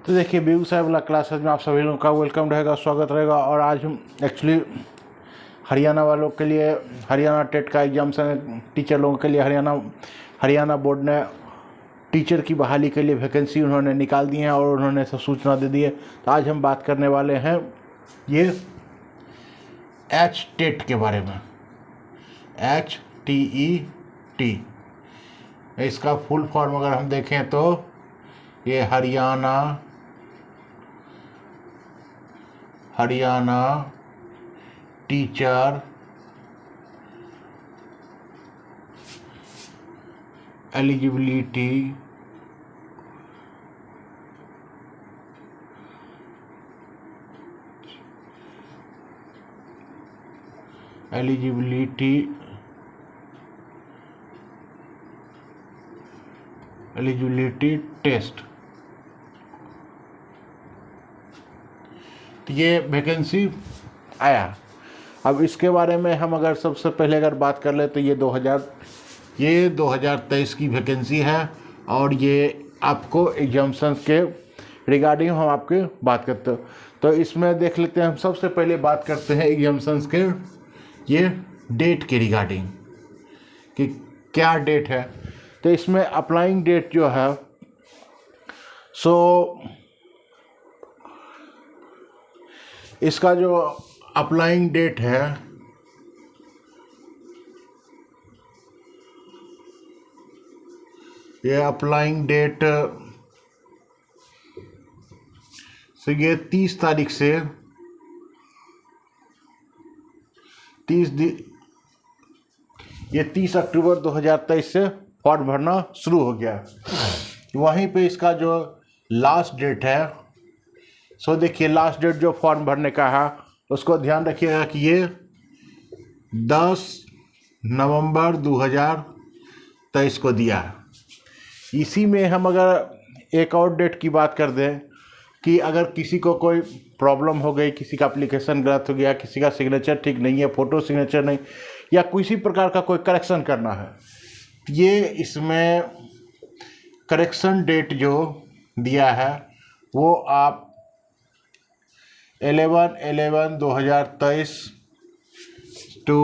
तो देखिए बेगूसराय वाला क्लासेज में आप सभी लोगों का वेलकम रहेगा, स्वागत रहेगा। और आज हम एक्चुअली हरियाणा वालों के लिए हरियाणा टेट का एग्जाम्सन टीचर लोगों के लिए हरियाणा बोर्ड ने टीचर की बहाली के लिए वैकेंसी उन्होंने निकाल दी है और उन्होंने सब सूचना दे दी है। तो आज हम बात करने वाले हैं ये टेट के बारे में। HTET इसका फुल फॉर्म अगर हम देखें तो ये हरियाणा टीचर एलिजिबिलिटी टेस्ट। तो ये वैकेंसी आया। अब इसके बारे में हम अगर सबसे पहले अगर बात कर ले तो ये 2023 की वैकेंसी है और ये आपको एग्जाम्शंस के रिगार्डिंग हम आपके बात करते हैं। तो इसमें देख लेते हैं, हम सबसे पहले बात करते हैं एग्जाम्शंस के ये डेट के रिगार्डिंग कि क्या डेट है। तो इसमें अप्लाइंग डेट जो है इसका जो अप्लाइंग डेट है ये अप्लाइंग डेट ये 30 तारीख से 30 अक्टूबर 2023 से फॉर्म भरना शुरू हो गया। वहीं पे इसका जो लास्ट डेट है देखिए लास्ट डेट जो फॉर्म भरने का है उसको ध्यान रखिएगा कि ये 10 नवंबर 2023 को दिया है। इसी में हम अगर एक और डेट की बात कर दें कि अगर किसी को कोई प्रॉब्लम हो गई, किसी का एप्लीकेशन गलत हो गया, किसी का सिग्नेचर ठीक नहीं है, फ़ोटो सिग्नेचर नहीं, या किसी प्रकार का कोई करेक्शन करना है, ये इसमें करेक्शन डेट जो दिया है वो आप 11/11/2023 to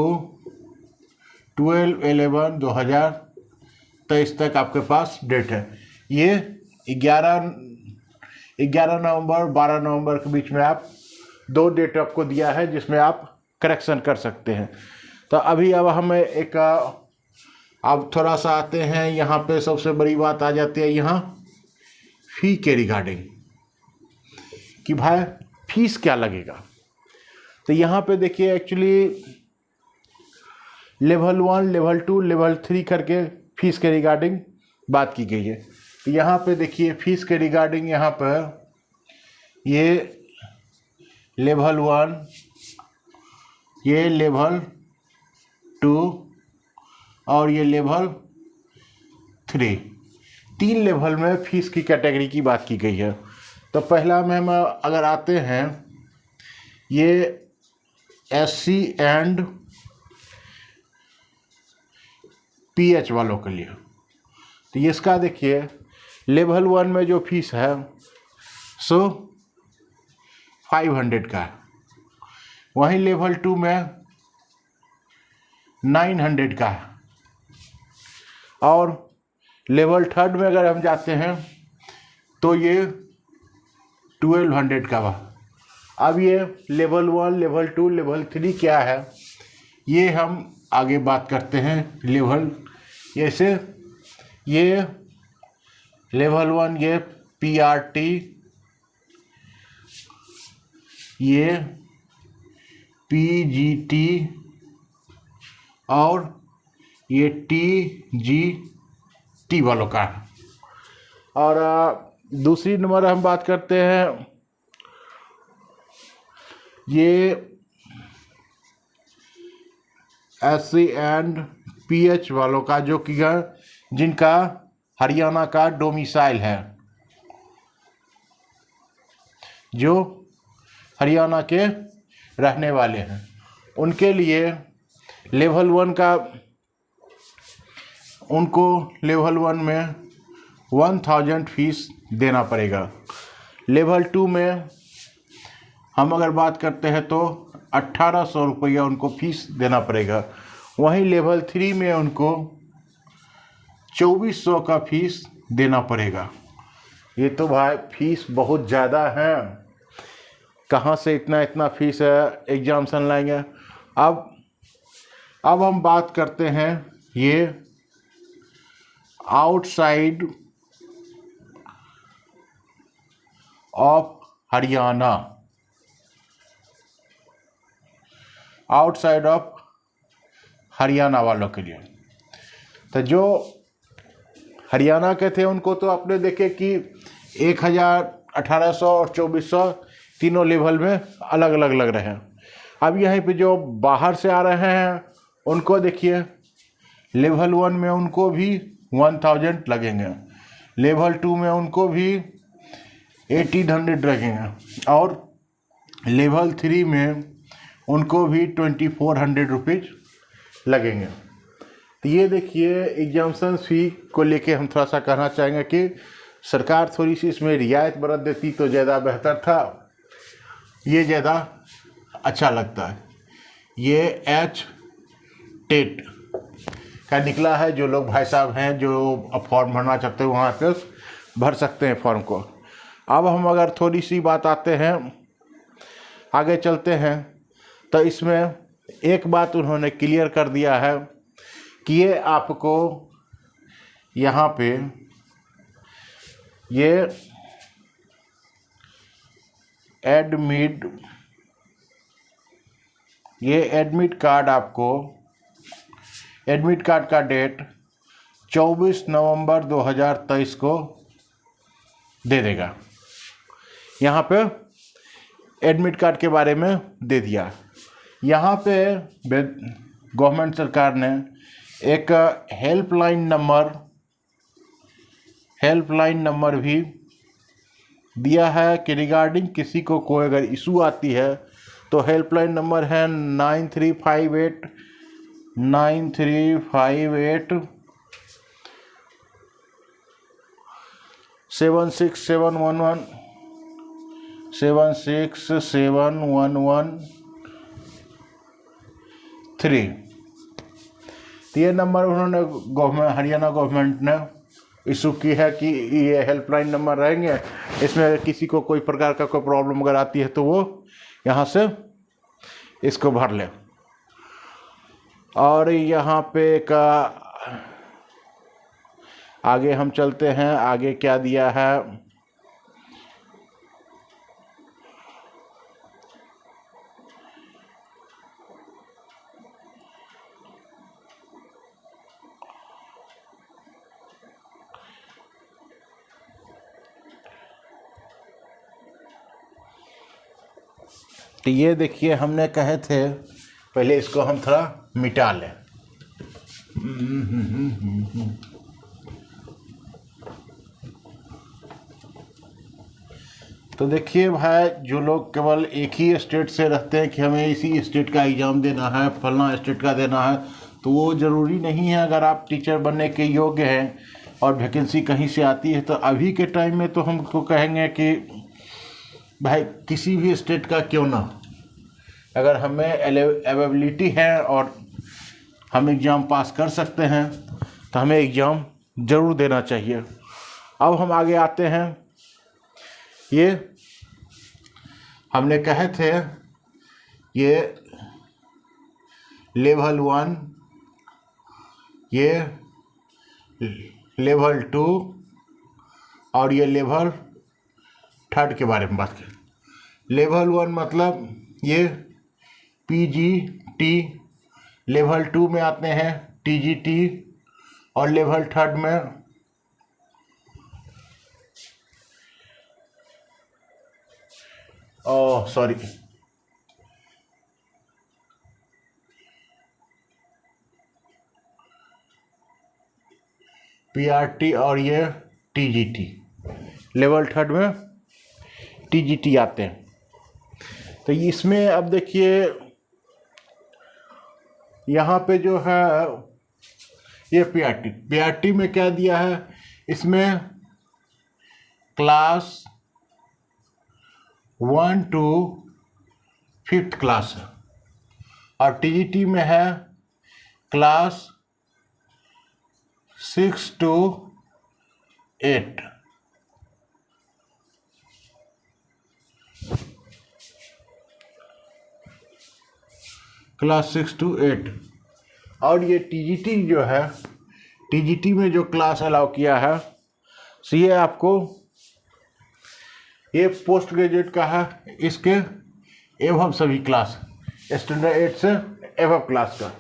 12/11/2023 तक आपके पास डेट है। ये 11 नवंबर 12 नवंबर के बीच में आप 2 डेट आपको दिया है जिसमें आप करेक्शन कर सकते हैं। तो अभी अब हमें अब थोड़ा सा आते हैं, यहाँ पे सबसे बड़ी बात आ जाती है यहाँ फ़ी के रिगार्डिंग कि भाई फीस क्या लगेगा। तो यहाँ पे देखिए एक्चुअली लेवल 1, लेवल 2, लेवल 3 करके फीस के रिगार्डिंग बात की गई है। तो यहाँ पे देखिए फीस के रिगार्डिंग यहाँ पर ये लेवल 1, ये लेवल 2 और ये लेवल 3, 3 लेवल में फीस की कैटेगरी की बात की गई है। तो पहला में हम अगर आते हैं ये SC एंड PH वालों के लिए। तो इसका देखिए लेवल 1 में जो फीस है 500 का है, वहीं लेवल 2 में 900 का है और लेवल 3 में अगर हम जाते हैं तो ये 1200 का बा। अब ये लेवल 1, लेवल 2, लेवल 3 क्या है ये हम आगे बात करते हैं। लेवल जैसे ये लेवल 1 ये PRT, ये PGT और ये TGT वालों का है। और दूसरी नंबर हम बात करते हैं ये SC एंड PH वालों का जो कि जिनका हरियाणा का डोमिसाइल है, जो हरियाणा के रहने वाले हैं, उनके लिए लेवल 1 का उनको लेवल 1 में 1000 फीस देना पड़ेगा। लेवल 2 में हम अगर बात करते हैं तो 1800 रुपया उनको फीस देना पड़ेगा। वहीं लेवल 3 में उनको 2400 का फीस देना पड़ेगा। ये तो भाई फीस बहुत ज़्यादा है, कहाँ से इतना फीस एग्जामिनेशन लाएंगे। अब हम बात करते हैं ये outside of Haryana, outside of Haryana वालों के लिए। तो जो हरियाणा के थे उनको तो आपने देखे कि 1000, 1800 और 2400 तीनों लेवल में अलग अलग लग रहे हैं। अब यहीं पे जो बाहर से आ रहे हैं उनको देखिए, लेवल 1 में उनको भी 1000 लगेंगे, लेवल 2 में उनको भी 1800 लगेंगे और लेवल 3 में उनको भी 2400 रुपीज़ लगेंगे। तो ये देखिए एग्जामिनेशन फ़ी को लेके हम थोड़ा सा कहना चाहेंगे कि सरकार थोड़ी सी इसमें रियायत बरत देती तो ज़्यादा बेहतर था, ये ज़्यादा अच्छा लगता है। ये एच टेट का निकला है, जो लोग भाई साहब हैं जो फॉर्म भरना चाहते हैं वहाँ पे भर सकते हैं फॉर्म को। अब हम अगर थोड़ी सी बात आते हैं, आगे चलते हैं, तो इसमें एक बात उन्होंने क्लियर कर दिया है कि ये आपको यहाँ पे ये एडमिट कार्ड, आपको एडमिट कार्ड का डेट 24 नवंबर 2023 को दे देगा। यहाँ पे एडमिट कार्ड के बारे में दे दिया। यहाँ पे गवर्नमेंट सरकार ने एक हेल्पलाइन नंबर भी दिया है कि रिगार्डिंग किसी को कोई अगर इशू आती है तो हेल्पलाइन नंबर है 9358 76711 76711 तो ये नंबर उन्होंने हरियाणा गवर्नमेंट ने इशू की है कि ये हेल्पलाइन नंबर रहेंगे, इसमें अगर किसी को कोई प्रकार का कोई प्रॉब्लम अगर आती है तो वो यहाँ से इसको भर ले। और यहाँ पे का आगे हम चलते हैं, आगे क्या दिया है। तो ये देखिए हमने कहे थे पहले इसको हम थोड़ा मिटा लें। तो देखिए भाई, जो लोग केवल एक ही स्टेट से रहते हैं कि हमें इसी स्टेट का एग्ज़ाम देना है, फलना स्टेट का देना है, तो वो ज़रूरी नहीं है। अगर आप टीचर बनने के योग्य हैं और वैकेंसी कहीं से आती है तो अभी के टाइम में तो हमको कहेंगे कि भाई किसी भी स्टेट का क्यों ना, अगर हमें एवेबिलिटी है और हम एग्ज़ाम पास कर सकते हैं तो हमें एग्ज़ाम ज़रूर देना चाहिए। अब हम आगे आते हैं। ये हमने कहे थे ये लेवल 1, ये लेवल 2 और ये लेवल 3 के बारे में बात करें। लेवल 1 मतलब ये PGT, लेवल 2 में आते हैं TGT और लेवल 3 में PRT और ये TGT, लेवल 3 में TGT आते हैं। तो इसमें अब देखिए यहाँ पे जो है ये PRT में क्या दिया है, इसमें क्लास 1 to 5th क्लास है, और टीजीटी में है क्लास 6 to 8। Class 6 to 8। और ये टीजीटी जो है, टीजीटी में जो क्लास अलाउ किया है सो ये आपको, ये पोस्ट ग्रेजुएट का है, इसके एवं सभी क्लास, स्टैंडर्ड 8 से एवं क्लास का,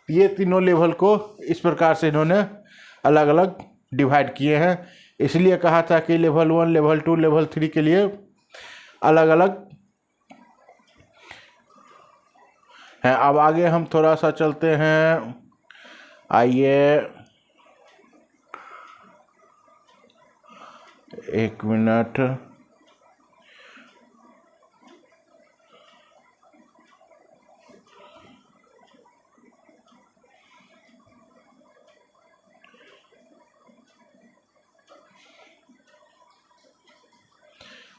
ये तीनों लेवल को इस प्रकार से इन्होंने अलग अलग डिवाइड किए हैं। इसलिए कहा था कि लेवल 1, लेवल 2, लेवल 3 के लिए अलग अलग हैं। अब आगे हम थोड़ा सा चलते हैं, आइए 1 मिनट।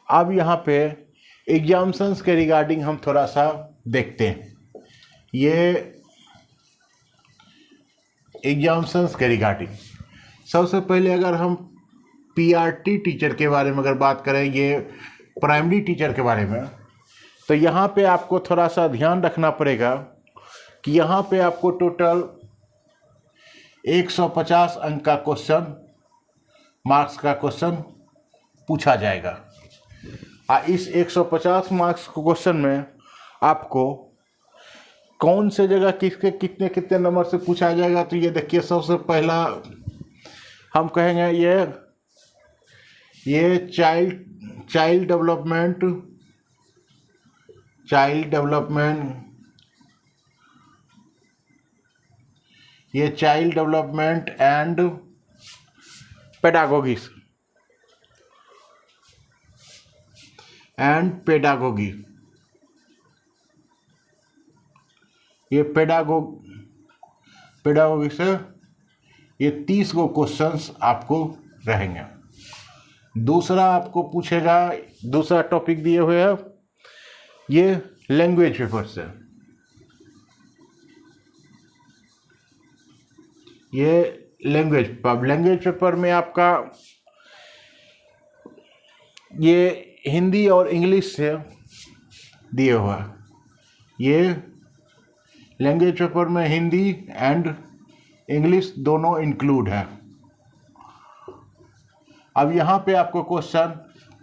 अब यहाँ पे एग्जाम्सन्स के रिगार्डिंग हम थोड़ा सा देखते हैं। ये एग्जाम्सन्स के रिगार्डिंग सबसे पहले अगर हम पीआरटी टीचर के बारे में अगर बात करें, ये प्राइमरी टीचर के बारे में, तो यहाँ पे आपको थोड़ा सा ध्यान रखना पड़ेगा कि यहाँ पे आपको टोटल 150 अंक का क्वेश्चन, मार्क्स का क्वेश्चन पूछा जाएगा। इस 150 मार्क्स के क्वेश्चन में आपको कौन से जगह किसके कितने कितने नंबर से पूछा जाएगा, तो ये देखिए सबसे पहला हम कहेंगे ये चाइल्ड डेवलपमेंट ये चाइल्ड डेवलपमेंट एंड पेडागोगी, ये पेडागोगी से ये 30 को क्वेश्चंस आपको रहेंगे। दूसरा आपको पूछेगा, दूसरा टॉपिक दिए हुए है ये लैंग्वेज पेपर से, ये लैंग्वेज पेपर में आपका ये हिंदी और इंग्लिश से दिए हुआ, ये लैंग्वेज पेपर में हिंदी एंड इंग्लिश दोनों इंक्लूड है। अब यहाँ पे आपको क्वेश्चन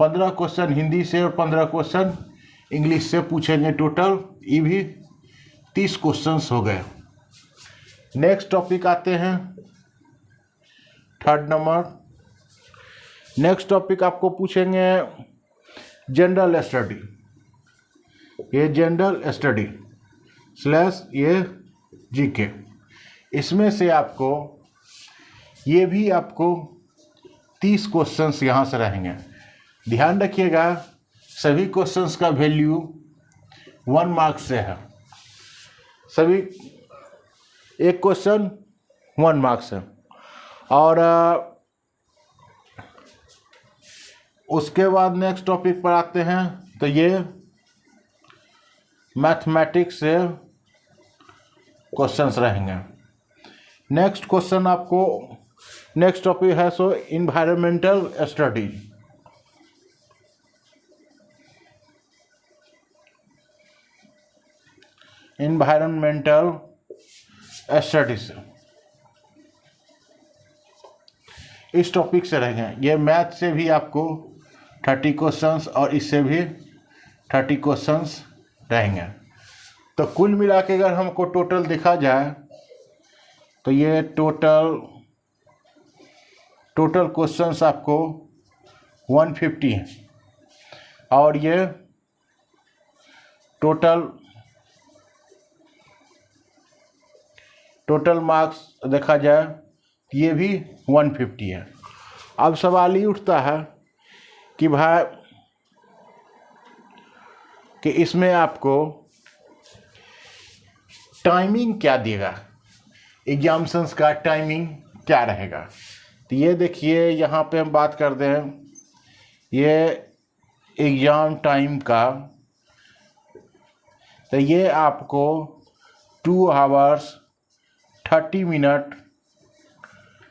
15 क्वेश्चन हिंदी से और 15 क्वेश्चन इंग्लिश से पूछेंगे, टोटल ये भी 30 क्वेश्चंस हो गए। नेक्स्ट टॉपिक आते हैं 3rd नंबर। नेक्स्ट टॉपिक आपको पूछेंगे जनरल स्टडी, ये जनरल स्टडी / ये जीके। इसमें से आपको ये भी आपको 30 क्वेश्चंस यहाँ से रहेंगे। ध्यान रखिएगा सभी क्वेश्चंस का वैल्यू 1 मार्क्स से है, सभी एक क्वेश्चन 1 मार्क्स है। और उसके बाद नेक्स्ट टॉपिक पर आते हैं, तो ये मैथमेटिक्स से क्वेश्चंस रहेंगे। नेक्स्ट क्वेश्चन आपको, नेक्स्ट टॉपिक है सो इन्वायरमेंटल स्टडी, इन्वायरमेंटल स्टडीज, इस टॉपिक से रहेंगे। ये मैथ से भी आपको 30 क्वेश्चंस और इससे भी 30 क्वेश्चंस रहेंगे। तो कुल मिला के अगर हमको टोटल देखा जाए तो ये टोटल क्वेश्चंस आपको 150 हैं, और ये टोटल मार्क्स देखा जाए ये भी 150 है। अब सवाल ही उठता है कि भाई कि इसमें आपको टाइमिंग क्या देगा, एग्जाम्सन्स का टाइमिंग क्या रहेगा। तो ये देखिए यहाँ पे हम बात करते हैं, ये एग्ज़ाम टाइम का, तो ये आपको 2 आवर्स 30 मिनट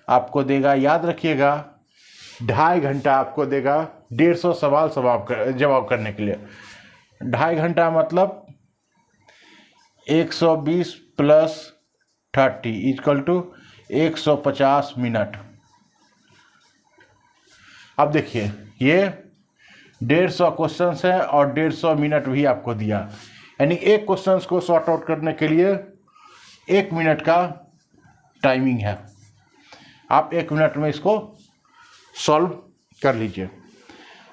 आपको देगा। याद रखिएगा 2.5 घंटा आपको देगा 150 सवाल जवाब करने के लिए। 2.5 घंटा मतलब 120 प्लस 30 इक्वल टू 150 मिनट। अब देखिए ये 150 क्वेश्चंस हैं और 150 मिनट भी आपको दिया, यानी एक क्वेश्चंस को सॉर्ट आउट करने के लिए 1 मिनट का टाइमिंग है। आप 1 मिनट में इसको सॉल्व कर लीजिए।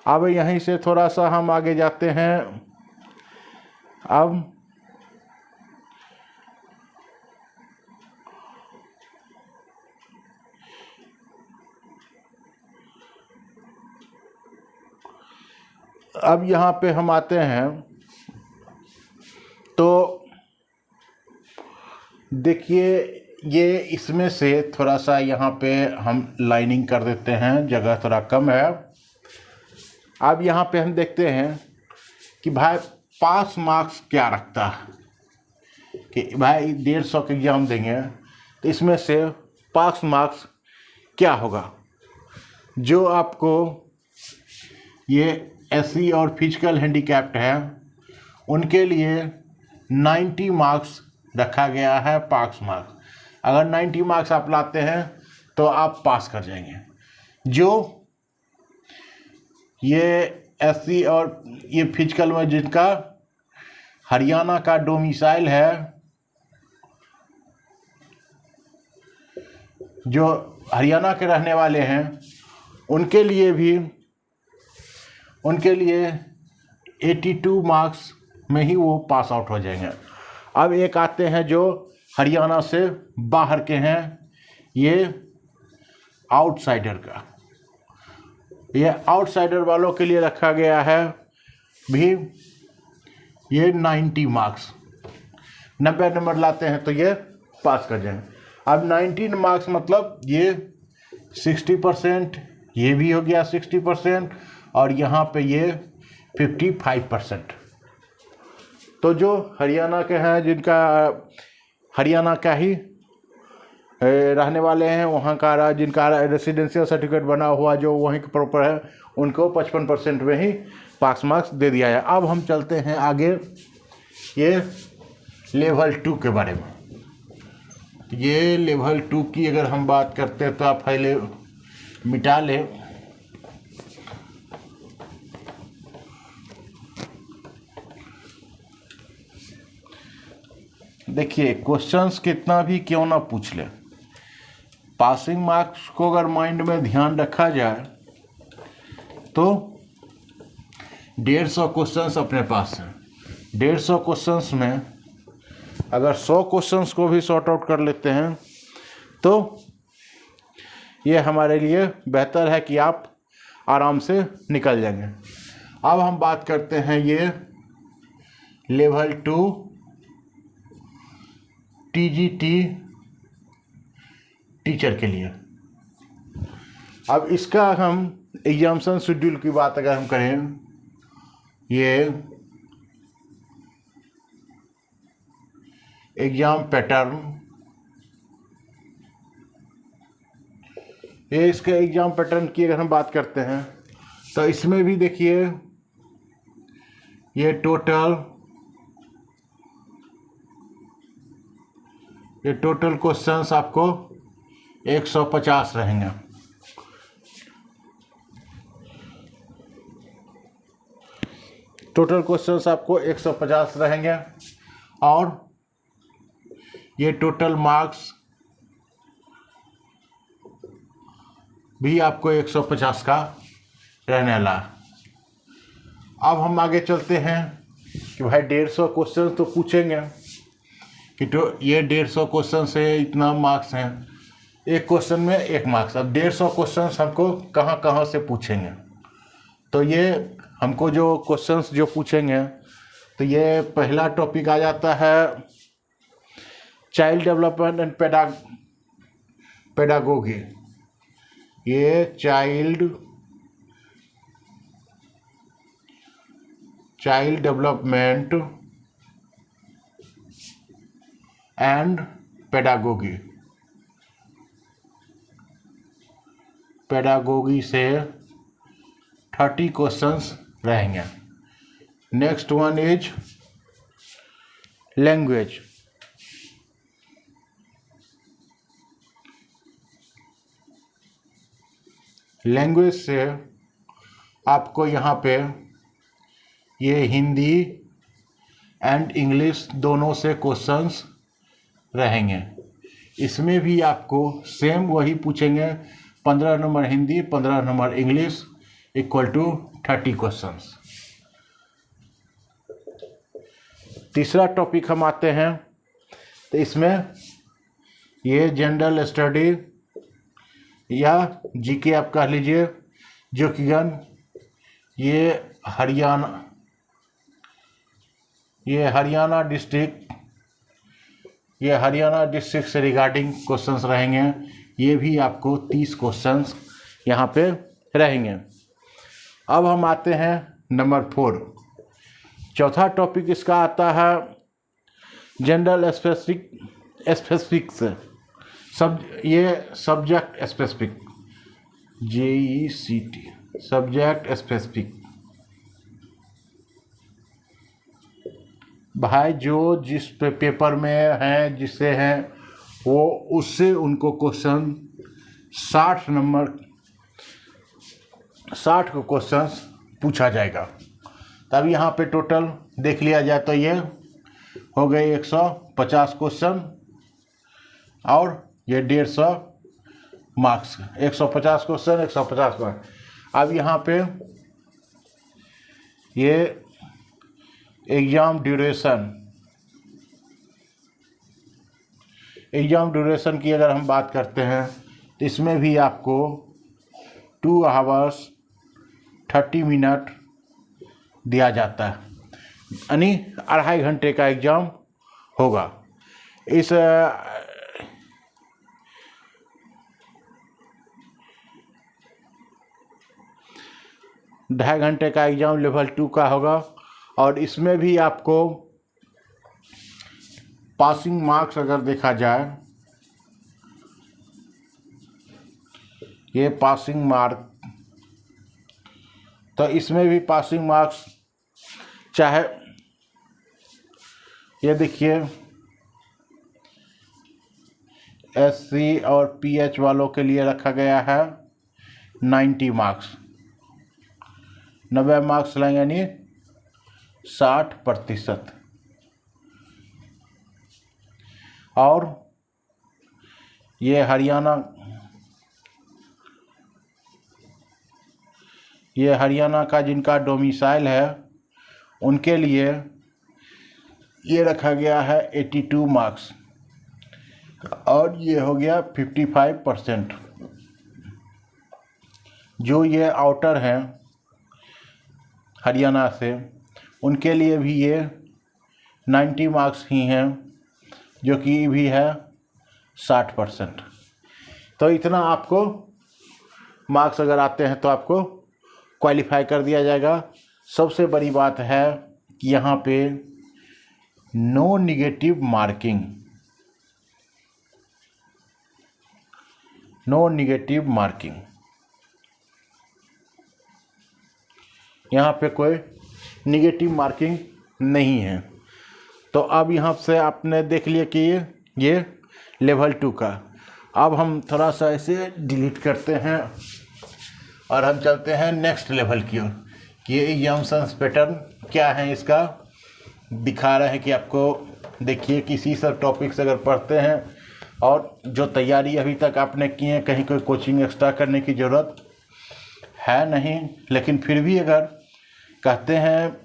अब यहीं से थोड़ा सा हम आगे जाते हैं। अब यहाँ पे हम आते हैं, तो देखिए ये इसमें से थोड़ा सा यहाँ पे हम लाइनिंग कर देते हैं, जगह थोड़ा कम है। अब यहाँ पे हम देखते हैं कि भाई पास मार्क्स क्या रखता है, कि भाई 150 के एग्जाम देंगे तो इसमें से पास मार्क्स क्या होगा। जो आपको ये एससी और फिजिकल हैंडीकैप्ड है उनके लिए 90 मार्क्स रखा गया है, पास मार्क्स। अगर 90 मार्क्स आप लाते हैं तो आप पास कर जाएंगे। जो ये एससी और ये फिजिकल में जिनका हरियाणा का डोमिसाइल है, जो हरियाणा के रहने वाले हैं, उनके लिए 82 मार्क्स में ही वो पास आउट हो जाएंगे। अब एक आते हैं जो हरियाणा से बाहर के हैं, ये आउटसाइडर का। ये आउटसाइडर वालों के लिए रखा गया है भी ये 90 मार्क्स, 90 नंबर लाते हैं तो ये पास कर जाएंगे। अब 19 मार्क्स मतलब ये 60%, ये भी हो गया 60%, और यहाँ पे ये 55%। तो जो हरियाणा के हैं, जिनका हरियाणा का ही रहने वाले हैं, वहाँ का जिनका रेसिडेंशियल सर्टिफिकेट बना हुआ जो वहीं के प्रॉपर है, उनको 55% में ही पास मार्क्स दे दिया है। अब हम चलते हैं आगे ये लेवल 2 के बारे में। ये लेवल 2 की अगर हम बात करते हैं तो आप पहले मिटा लें। देखिए क्वेश्चंस कितना भी क्यों ना पूछ ले, पासिंग मार्क्स को अगर माइंड में ध्यान रखा जाए तो 150 क्वेश्चंस अपने पास हैं। 150 क्वेश्चंस में अगर 100 क्वेश्चंस को भी सॉर्ट आउट कर लेते हैं तो ये हमारे लिए बेहतर है कि आप आराम से निकल जाएंगे। अब हम बात करते हैं ये लेवल 2 टीजीटी टीचर के लिए। अब इसका हम एग्जामिनेशन शेड्यूल की बात अगर हम करें, ये एग्जाम पैटर्न, ये इसके एग्जाम पैटर्न की अगर हम बात करते हैं तो इसमें भी देखिए ये टोटल क्वेश्चंस आपको 150 रहेंगे। टोटल क्वेश्चंस आपको 150 रहेंगे और ये टोटल मार्क्स भी आपको 150 का रहने वाला। अब हम आगे चलते हैं कि भाई 150 क्वेश्चन तो पूछेंगे कि तो ये 150 क्वेश्चन से इतना मार्क्स हैं, एक क्वेश्चन में 1 मार्क्स। अब 150 क्वेश्चन हमको कहाँ कहाँ से पूछेंगे, तो ये हमको जो क्वेश्चंस जो पूछेंगे, तो ये पहला टॉपिक आ जाता है चाइल्ड डेवलपमेंट एंड पेडागोगी। ये child child development and pedagogy. Pedagogy से 30 क्वेश्चंस रहेंगे। Next one is language. Language से आपको यहाँ पे ये हिंदी एंड इंग्लिश दोनों से क्वेश्चंस रहेंगे। इसमें भी आपको सेम वही पूछेंगे, 15 number Hindi 15 number English equal to 30 questions. तीसरा टॉपिक हम आते हैं, तो इसमें ये जनरल स्टडी या जीके आप कह लीजिए, जो कि ये हरियाणा डिस्ट्रिक्ट से रिगार्डिंग क्वेश्चंस रहेंगे। ये भी आपको 30 क्वेश्चंस यहाँ पे रहेंगे। अब हम आते हैं नंबर 4। चौथा टॉपिक इसका आता है general specifics, subject specific, JECT, subject specific. भाई जो जिस पेपर में हैं, जिससे हैं वो उससे उनको क्वेश्चन 60 को क्वेश्चंस पूछा जाएगा। तब यहाँ पे टोटल देख लिया जाए तो ये हो गए 150 क्वेश्चन और ये 150 मार्क्स, 150 क्वेश्चन 150 मार्क्स। अब यहाँ पे ये एग्ज़ाम ड्यूरेशन की अगर हम बात करते हैं तो इसमें भी आपको 2 आवर्स 30 मिनट दिया जाता है, यानी 2.5 घंटे का एग्ज़ाम होगा। इस 2.5 घंटे का एग्ज़ाम लेवल 2 का होगा और इसमें भी आपको पासिंग मार्क्स अगर देखा जाए, ये पासिंग मार्क, तो इसमें भी पासिंग मार्क्स चाहे ये देखिए SC और PH वालों के लिए रखा गया है 90 मार्क्स, 90 मार्क्स लेंगे यानी 60%। और ये हरियाणा का जिनका डोमिसाइल है उनके लिए ये रखा गया है 82 मार्क्स और ये हो गया 55%। जो ये आउटर हैं हरियाणा से उनके लिए भी ये 90 मार्क्स ही हैं, जो कि भी है 60%। तो इतना आपको मार्क्स अगर आते हैं तो आपको क्वालिफाई कर दिया जाएगा। सबसे बड़ी बात है कि यहाँ पे नो निगेटिव मार्किंग, यहाँ पे कोई निगेटिव मार्किंग नहीं है। तो अब यहाँ से आपने देख लिया कि ये लेवल 2 का। अब हम थोड़ा सा इसे डिलीट करते हैं और हम चलते हैं नेक्स्ट लेवल की ओर कि ये एग्जाम्स पैटर्न क्या है, इसका दिखा रहे हैं कि आपको देखिए किसी सब टॉपिक्स अगर पढ़ते हैं और जो तैयारी अभी तक आपने की है, कहीं कोई कोचिंग एक्स्ट्रा करने की ज़रूरत है नहीं, लेकिन फिर भी अगर कहते हैं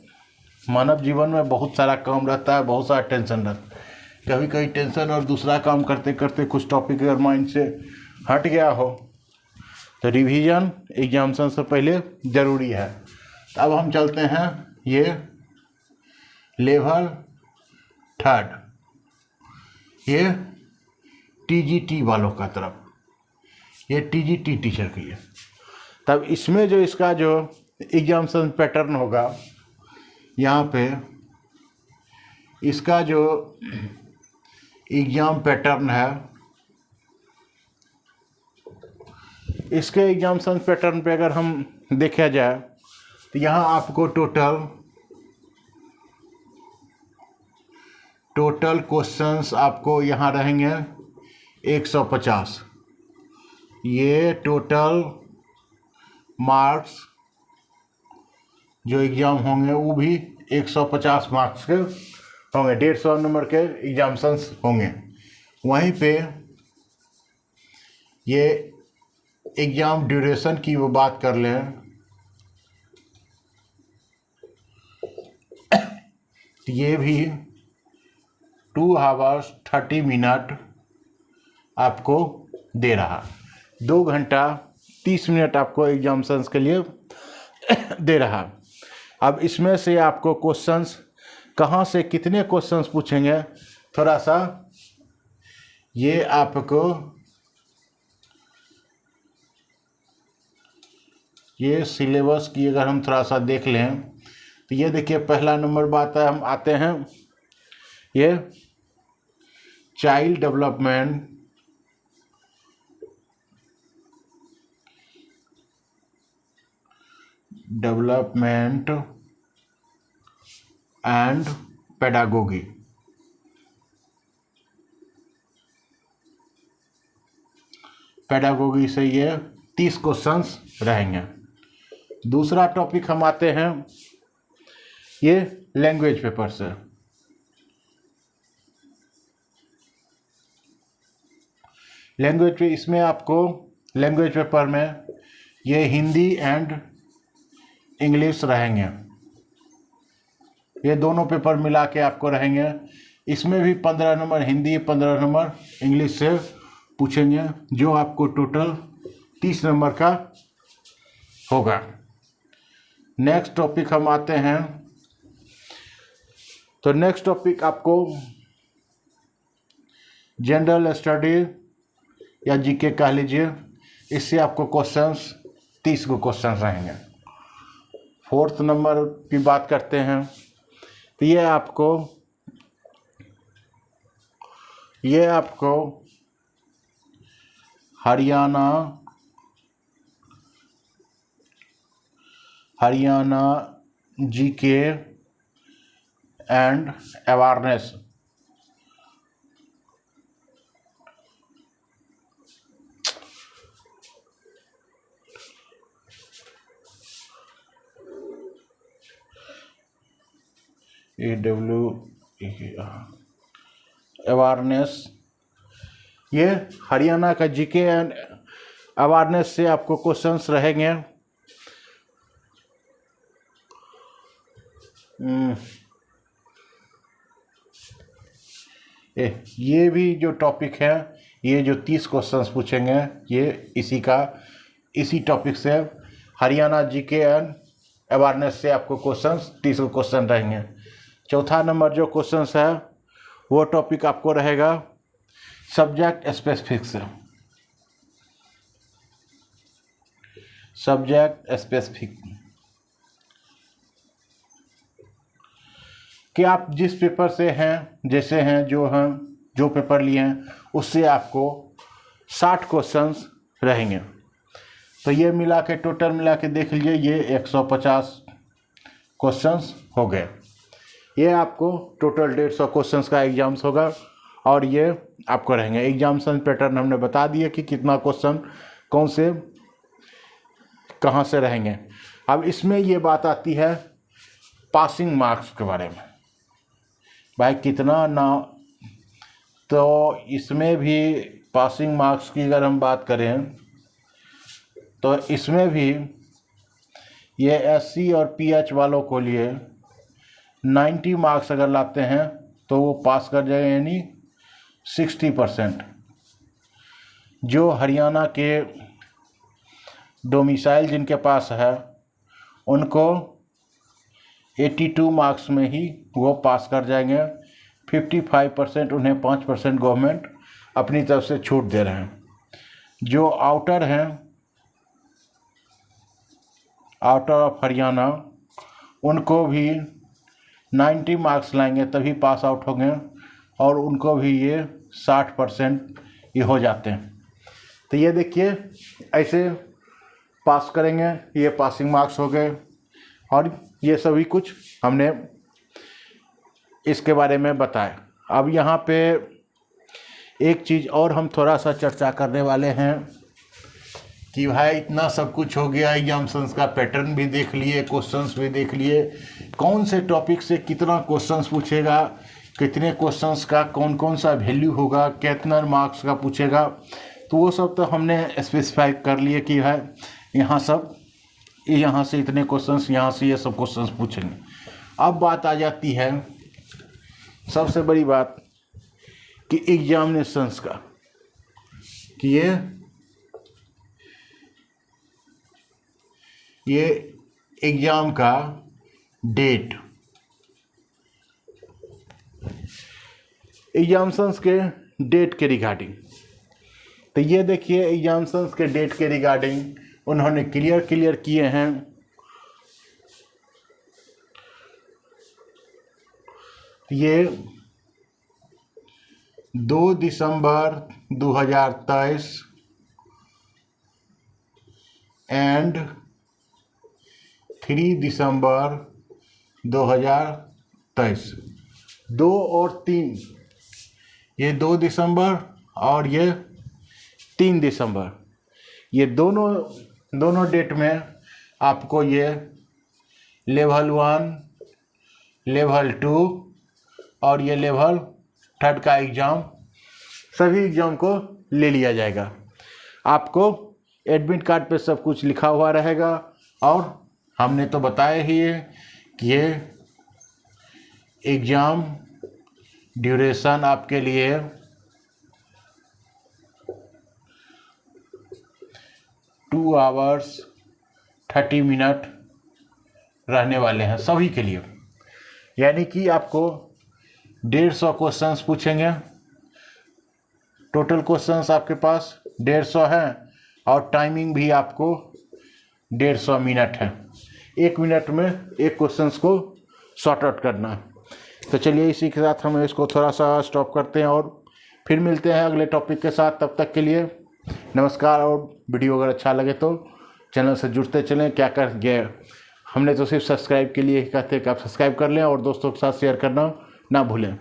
मानव जीवन में बहुत सारा काम रहता है, बहुत सारा टेंशन रहता है, कभी कभी टेंशन और दूसरा काम करते करते कुछ टॉपिक अगर माइंड से हट गया हो तो रिवीजन एग्जामिनेशन से पहले ज़रूरी है। तो अब हम चलते हैं ये लेवल 3, ये TGT वालों का तरफ, ये TGT टीचर के लिए। तब इसमें जो इसका जो एग्जामिनेशन पैटर्न होगा यहाँ पे इसका जो एग्ज़ाम पैटर्न है, इसके एग्जाम्सन पैटर्न पे अगर हम देखा जाए तो यहाँ आपको टोटल क्वेश्चंस आपको यहाँ रहेंगे 150। ये टोटल मार्क्स जो एग्ज़ाम होंगे वो भी 150 मार्क्स के होंगे, 150 नंबर के एग्जाम्सन्स होंगे। वहीं पे ये एग्ज़ाम ड्यूरेशन की वो बात कर लें तो ये भी 2 hours 30 minute आपको दे रहा, 2 घंटा 30 मिनट आपको एग्जाम्सन्स के लिए दे रहा। अब इसमें से आपको क्वेश्चंस कहाँ से कितने क्वेश्चंस पूछेंगे, थोड़ा सा ये आपको ये सिलेबस की अगर हम थोड़ा सा देख लें तो ये देखिए, पहला नंबर बात है, हम आते हैं ये child development and pedagogy. Pedagogy से ये 30 क्वेश्चंस रहेंगे। दूसरा टॉपिक हम आते हैं ये लैंग्वेज पेपर से। लैंग्वेज पे इसमें आपको लैंग्वेज पेपर में ये हिंदी एंड इंग्लिश रहेंगे, ये दोनों पेपर मिला के आपको रहेंगे। इसमें भी 15 नंबर हिंदी, 15 नंबर इंग्लिश से पूछेंगे, जो आपको टोटल 30 नंबर का होगा। नेक्स्ट टॉपिक हम आते हैं, तो नेक्स्ट टॉपिक आपको जनरल स्टडी या जीके कह लीजिए, इससे आपको क्वेश्चंस 30 को क्वेश्चंस रहेंगे। 4th नंबर की बात करते हैं तो ये आपको Haryana GK and awareness, awareness, ये हरियाणा का जीके एंड अवेयरनेस से आपको क्वेश्चंस रहेंगे। ये भी जो टॉपिक है, ये जो 30 क्वेश्चंस पूछेंगे, ये इसी टॉपिक से हरियाणा जीके एंड अवेयरनेस से आपको क्वेश्चंस 30 क्वेश्चन रहेंगे। चौथा नंबर जो क्वेश्चंस है वो टॉपिक आपको रहेगा सब्जेक्ट स्पेसिफिक से। सब्जेक्ट स्पेसिफिक कि आप जिस पेपर से हैं, जैसे हैं जो पेपर लिए हैं, उससे आपको 60 क्वेश्चंस रहेंगे। तो ये मिला के टोटल मिला के देख लीजिए, ये 150 क्वेश्चंस हो गए। ये आपको टोटल 150 क्वेश्चंस का एग्जाम्स होगा और ये आपको रहेंगे। एग्जाम्सन पैटर्न हमने बता दिया कि कितना क्वेश्चन कौन से कहाँ से रहेंगे। अब इसमें ये बात आती है पासिंग मार्क्स के बारे में, भाई कितना ना, तो इसमें भी पासिंग मार्क्स की अगर हम बात करें तो इसमें भी ये SC और PH वालों को लिए 90 मार्क्स अगर लाते हैं तो वो पास कर जाएगा, यानी 60%। जो हरियाणा के डोमिसाइल जिनके पास है उनको 82 मार्क्स में ही वो पास कर जाएंगे। 55% उन्हें 5% गवर्नमेंट अपनी तरफ से छूट दे रहे हैं। जो आउटर हैं, आउटर ऑफ हरियाणा, उनको भी 90 मार्क्स लाएंगे तभी पास आउट होंगे, और उनको भी ये 60% ये हो जाते हैं। तो ये देखिए ऐसे पास करेंगे, ये पासिंग मार्क्स हो गए। और ये सभी कुछ हमने इसके बारे में बताया। अब यहाँ पे एक चीज़ और हम थोड़ा सा चर्चा करने वाले हैं कि भाई इतना सब कुछ हो गया, एग्जाम्स का पैटर्न भी देख लिए, क्वेश्चंस भी देख लिए, कौन से टॉपिक से कितना क्वेश्चंस पूछेगा, कितने क्वेश्चंस का कौन कौन सा वैल्यू होगा, कितना मार्क्स का पूछेगा, तो वो सब तो हमने स्पेसिफाई कर लिए कि है यहाँ से इतने क्वेश्चंस, यहाँ से ये सब क्वेश्चंस पूछेंगे। अब बात आ जाती है सबसे बड़ी बात कि एग्जामिनेशंस का, कि ये एग्ज़ाम का डेट, एग्जाम्स के डेट के रिगार्डिंग। तो ये देखिए एग्जाम्स के डेट के रिगार्डिंग उन्होंने क्लियर किए हैं। ये 2 दिसंबर 2023 एंड 3 दिसंबर 2023, 2 और 3, ये 2 दिसंबर और ये 3 दिसंबर, ये दोनों डेट में आपको ये लेवल 1, लेवल 2 और ये लेवल 3 का एग्ज़ाम, सभी एग्ज़ाम को ले लिया जाएगा। आपको एडमिट कार्ड पे सब कुछ लिखा हुआ रहेगा। और हमने तो बताया ही है कि ये एग्ज़ाम ड्यूरेशन आपके लिए 2 आवर्स 30 मिनट रहने वाले हैं सभी के लिए। यानी कि आपको 150 क्वेश्चंस पूछेंगे। टोटल क्वेश्चंस आपके पास 150 है और टाइमिंग भी आपको 150 मिनट है। 1 मिनट में एक क्वेश्चंस को सॉर्ट आउट करना। तो चलिए इसी के साथ हम इसको थोड़ा सा स्टॉप करते हैं और फिर मिलते हैं अगले टॉपिक के साथ। तब तक के लिए नमस्कार। और वीडियो अगर अच्छा लगे तो चैनल से जुड़ते चलें। क्या कर गए, हमने तो सिर्फ सब्सक्राइब के लिए ही कहते हैं कि आप सब्सक्राइब कर लें और दोस्तों के साथ शेयर करना ना भूलें।